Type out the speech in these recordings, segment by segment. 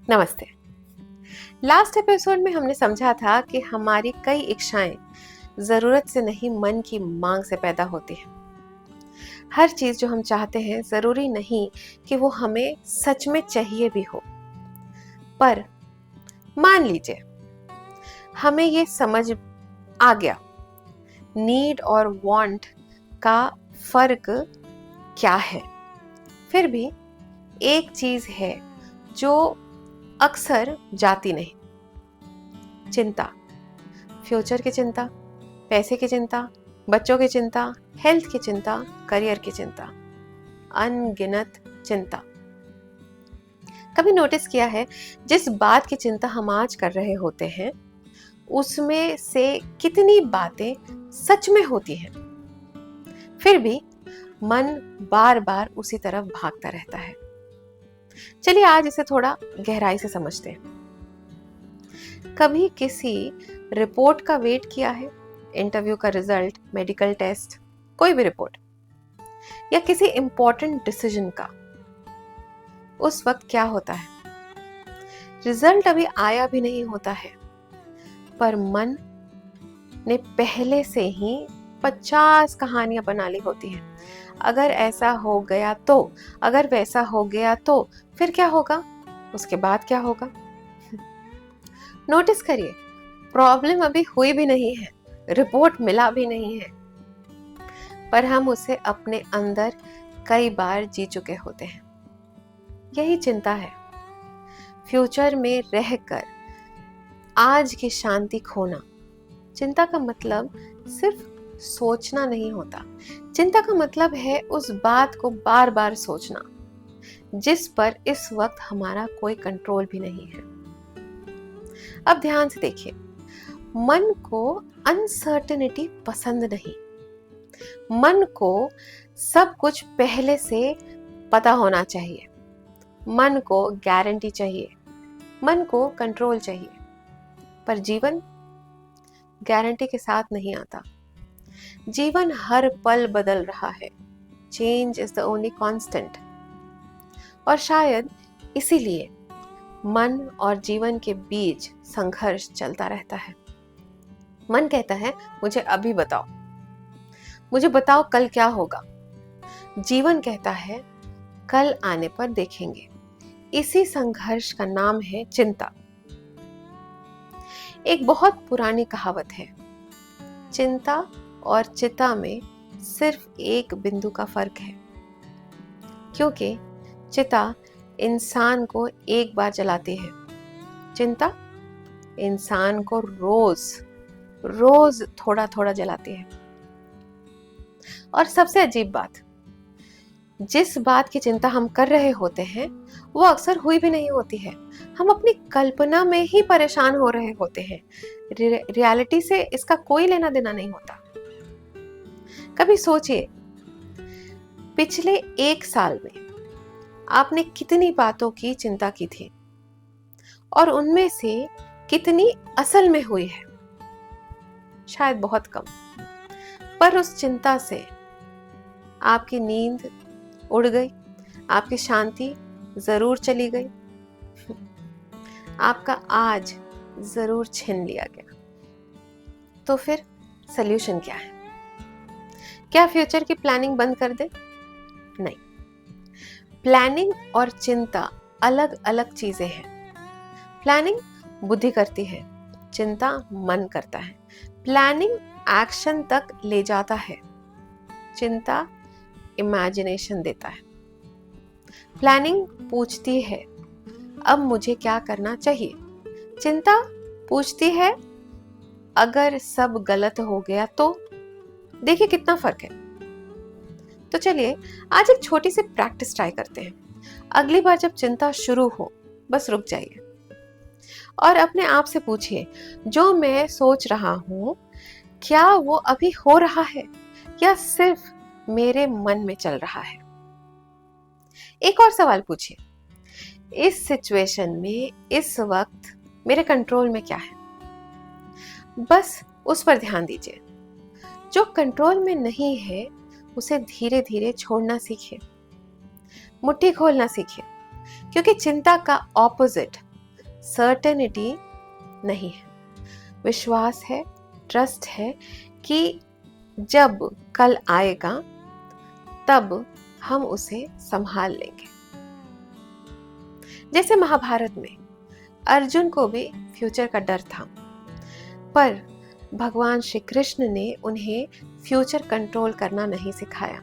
नमस्ते। Last episode में हमने समझा था कि हमारी कई इच्छाएं जरूरत से नहीं, मन की मांग से पैदा होती हैं। हर चीज जो हम चाहते हैं जरूरी नहीं कि वो हमें सच में चाहिए भी हो। पर मान लीजिए हमें ये समझ आ गया, नीड और वांट का फर्क क्या है। फिर भी एक चीज है जो अक्सर जाती नहीं, चिंता। फ्यूचर की चिंता, पैसे की चिंता, बच्चों की चिंता, हेल्थ की चिंता, करियर की चिंता, अनगिनत चिंता। कभी नोटिस किया है जिस बात की चिंता हम आज कर रहे होते हैं उसमें से कितनी बातें सच में होती हैं, फिर भी मन बार बार उसी तरफ भागता रहता है। चलिए आज इसे थोड़ा गहराई से समझते हैं। कभी किसी रिपोर्ट का वेट किया है? इंटरव्यू का रिजल्ट, मेडिकल टेस्ट, कोई भी रिपोर्ट, या किसी इंपॉर्टेंट डिसीजन का। उस वक्त क्या होता है? रिजल्ट अभी आया भी नहीं होता है, पर मन ने पहले से ही 50 कहानियां बना ली होती हैं। अगर ऐसा हो गया तो, अगर वैसा हो गया तो, फिर क्या होगा, उसके बाद क्या होगा। नोटिस करिए, प्रॉब्लम अभी हुई भी नहीं है, रिपोर्ट मिला भी नहीं है, पर हम उसे अपने अंदर कई बार जी चुके होते हैं। यही चिंता है, फ्यूचर में रहकर आज की शांति खोना। चिंता का मतलब सिर्फ सोचना नहीं होता, चिंता का मतलब है उस बात को बार बार सोचना जिस पर इस वक्त हमारा कोई कंट्रोल भी नहीं है। अब ध्यान से देखिए, मन को अनसर्टेनिटी पसंद नहीं। मन को सब कुछ पहले से पता होना चाहिए, मन को गारंटी चाहिए, मन को कंट्रोल चाहिए। पर जीवन गारंटी के साथ नहीं आता। जीवन हर पल बदल रहा है। Change is the only constant. और शायद इसीलिए मन और जीवन के बीच संघर्ष चलता रहता है। मन कहता है मुझे अभी बताओ, मुझे बताओ कल क्या होगा। जीवन कहता है कल आने पर देखेंगे। इसी संघर्ष का नाम है चिंता। एक बहुत पुरानी कहावत है, चिंता और चिता में सिर्फ एक बिंदु का फर्क है। क्योंकि चिता इंसान को एक बार जलाती है, चिंता इंसान को रोज रोज थोड़ा थोड़ा जलाती है। और सबसे अजीब बात, जिस बात की चिंता हम कर रहे होते हैं वो अक्सर हुई भी नहीं होती है। हम अपनी कल्पना में ही परेशान हो रहे होते हैं। रियलिटी से इसका कोई लेना देना नहीं होता। कभी सोचिए, पिछले 1 साल में आपने कितनी बातों की चिंता की थी और उनमें से कितनी असल में हुई है? शायद बहुत कम। पर उस चिंता से आपकी नींद उड़ गई, आपकी शांति जरूर चली गई, आपका आज जरूर छीन लिया गया। तो फिर सल्यूशन क्या है? क्या फ्यूचर की प्लानिंग बंद कर दे? नहीं। प्लानिंग और चिंता अलग अलग चीजें हैं। प्लानिंग बुद्धि करती है, चिंता मन करता है। प्लानिंग एक्शन तक ले जाता है, चिंता इमेजिनेशन देता है। प्लानिंग पूछती है अब मुझे क्या करना चाहिए, चिंता पूछती है अगर सब गलत हो गया तो। देखिए कितना फर्क है। तो चलिए आज एक छोटी सी प्रैक्टिस ट्राई करते हैं। अगली बार जब चिंता शुरू हो बस रुक जाइए और अपने आप से पूछिए, जो मैं सोच रहा हूं क्या वो अभी हो रहा है या सिर्फ मेरे मन में चल रहा है? एक और सवाल पूछिए, इस सिचुएशन में इस वक्त मेरे कंट्रोल में क्या है? बस उस पर ध्यान दीजिए। जो कंट्रोल में नहीं है उसे धीरे धीरे छोड़ना सीखिए, मुट्ठी खोलना सीखिए। क्योंकि चिंता का ऑपोजिट सर्टेनिटी नहीं है। विश्वास है, ट्रस्ट है कि जब कल आएगा तब हम उसे संभाल लेंगे। जैसे महाभारत में अर्जुन को भी फ्यूचर का डर था, पर भगवान श्री कृष्ण ने उन्हें फ्यूचर कंट्रोल करना नहीं सिखाया,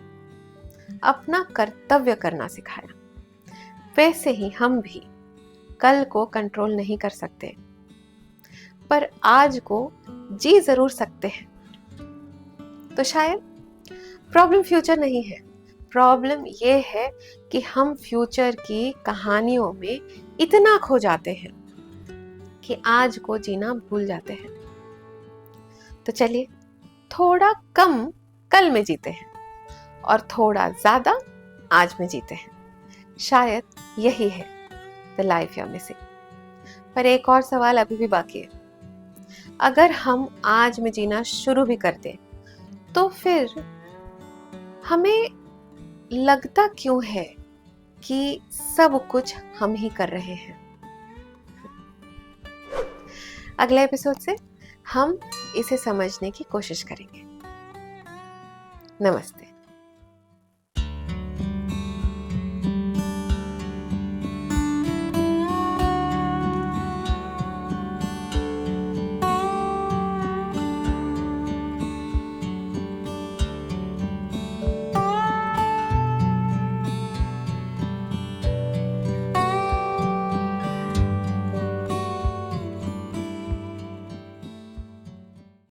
अपना कर्तव्य करना सिखाया। वैसे ही हम भी कल को कंट्रोल नहीं कर सकते, पर आज को जी जरूर सकते हैं। तो शायद प्रॉब्लम फ्यूचर नहीं है, प्रॉब्लम ये है कि हम फ्यूचर की कहानियों में इतना खो जाते हैं कि आज को जीना भूल जाते हैं। तो चलिए थोड़ा कम कल में जीते हैं और थोड़ा ज्यादा आज में जीते हैं। शायद यही है the life you are missing. पर एक और सवाल अभी भी बाकी है। अगर हम आज में जीना शुरू भी कर दें तो फिर हमें लगता क्यों है कि सब कुछ हम ही कर रहे हैं? अगले एपिसोड से हम इसे समझने की कोशिश करेंगे। नमस्ते।